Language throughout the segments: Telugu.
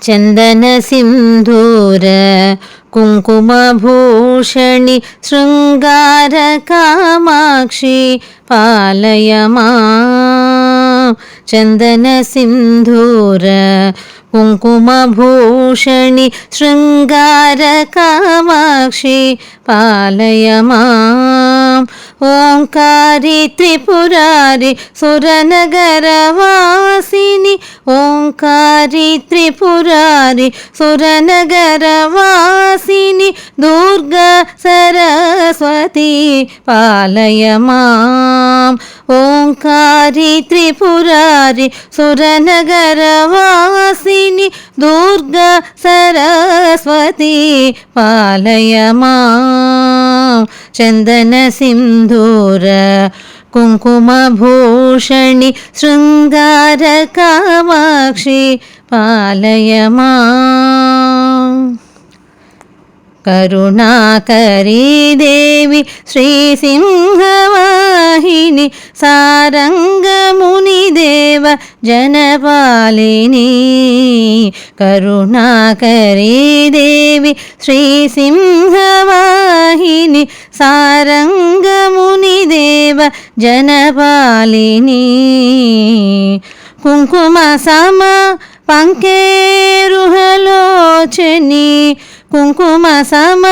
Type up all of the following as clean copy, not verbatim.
చందన సింధూర కుంకుమభూషణి శృంగార కామాక్షి పాలయ మాం. చందన సింధూర కుంకుమభూషణి శృంగార కామాక్షి పాలయ మాం. ఓంకారి త్రిపురారి సురనగరవాసిని ఓంకారి త్రిపురారి సురనగరవాసిని దుర్గా సరస్వతి పాలయ మాం. ఓంకారి త్రిపురారి సురనగరవాసిని దుర్గా సరస్వతి పాలయ మాం. చందన సింధూర కుంకుమభూషణి శృంగార కామాక్షి పాలయ మాం. కరుణాకరీ దేవి శ్రీసింహవాహిని సారంగమునిదేవ జనపాలిని. కరుణాకరీ దేవి శ్రీసింహవాహిని సారంగమునిదేవ జనపాలిని. కుంకుమ సమ పంకేరుహలోచని కుంకుమ సమ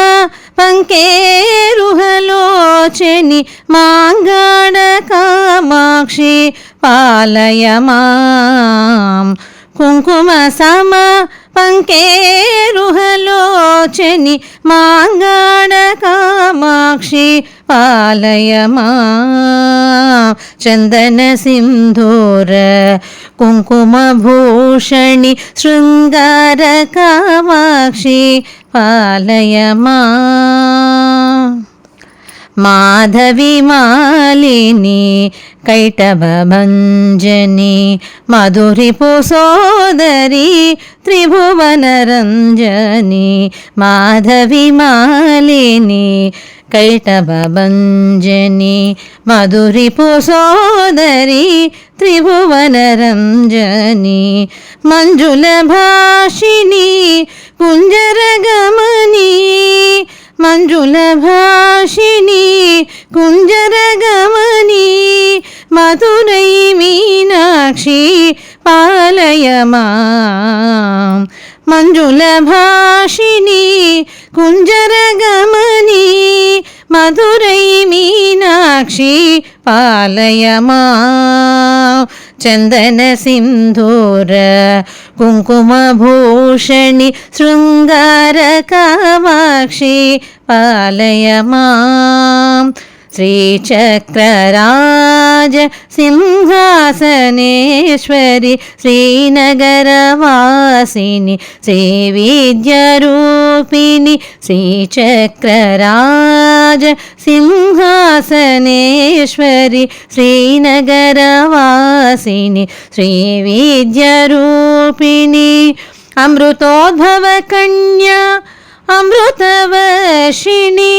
పంకేరుహలోచని మాంగాడ కామాక్షి పాలయ మాం. కుంకుమ సమ పంకేరుహలోచని మాంగాడ కామాక్షి పాలయ మాం. చందన సింధూర కుంకుమభూషణి శృంగార కామాక్షి పాలయ మాం. మాధవి మాలిని కైటభంజని మధురిపు సోదరి త్రిభువన రంజని. మాధవి మాలిని కైటభంజని మధురిపు సోదరి త్రిభువన రంజని. మంజుల భాషిని కుంజర గమని మంజుల భాషిని కుంజర గమని మధురై మీనాక్షి పాలయ మాం. మంజుల భాషిని కుంజర గమని మధురై మీనాక్షి పాలయ మాం. చందన సింధూర కుంకుమభూషణి శృంగార కామాక్షి పాలయ మాం. శ్రీచక్రరాజ సింహాసనేశ్వరి శ్రీనగరవాసిని శ్రీవిద్యారూపిణి. శ్రీచక్రరాజ సింహాసనేశ్వరి శ్రీనగరవాసిని శ్రీవిద్యారూపిణి. అమృతోద్భవ కన్యా అమృతవర్షిణి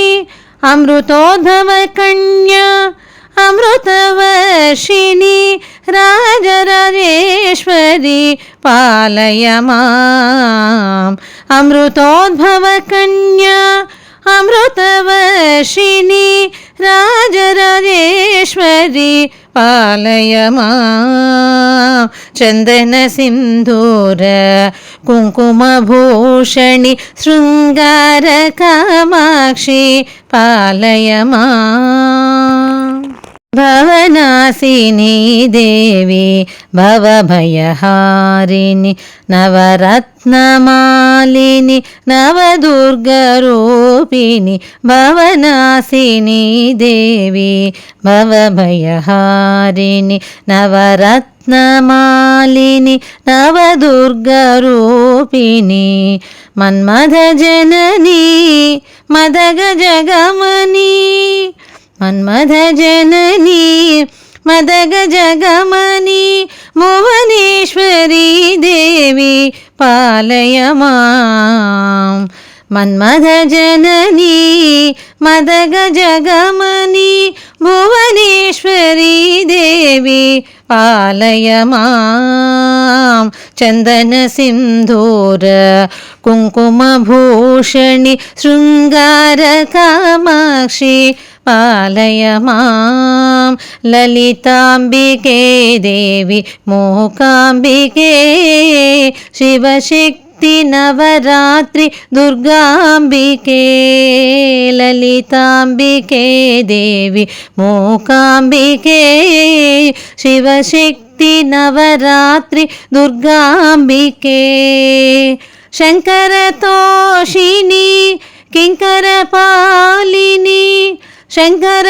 అమృతోద్భవ కన్యా అమృతవర్షిణి రాజరాజేశ్వరి పాలయ మాం. అమృతోద్భవ కన్యా అమృతవర్షిణి రాజరాజేశ్వరి పాలయ మాం. చందన సింధూర కుంకుమభూషణి శృంగార కామాక్షి పాలయ మాం. భవనాశిని దేవి భవభయహారిణి నవరత్నమాలిని నవదుర్గరూపిణి. భవనాశిని దేవి భవభయహారిణి నవరత్నమాలిని నవదుర్గరూపిణి. మన్మథ జనని మదగజగమని మన్మథ జనని మదగజగమని భువనేశ్వరీ దేవి పాలయ మాం. మన్మథజననీ మదగజగమనీ భువనేశ్వరీ దేవి పాలయ మాం చందన సింధూర కుంకుమభూషణి శృంగార కామాక్షి పాలయ మాం లలితాంబికే దేవి మూకాంబికే శివశక్తి నవరాత్రి దుర్గాంబికే లలితాంబికే దేవి మూకాంబికే శివశక్తి నవరాత్రి దుర్గాంబికే శంకరతోషిణి కింకరపాలిని శంకరతోషిణి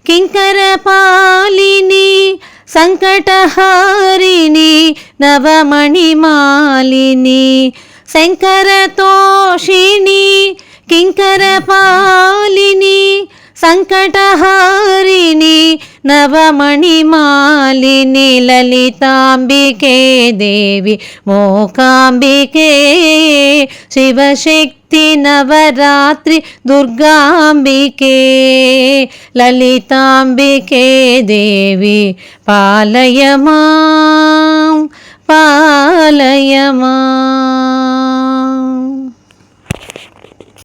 కింకరపాలిని సంకటహారిణి నవమణిమాలిని శంకరతోషిణి కింకరపాలిని సంకటహారిణి నవమణిమాలిని లలితాంబికే దేవి మూకాంబికే శివశక్తి నవరాత్రి దుర్గాంబికే లలితాంబికే దేవి పాలయ మాం పాలయ మాం.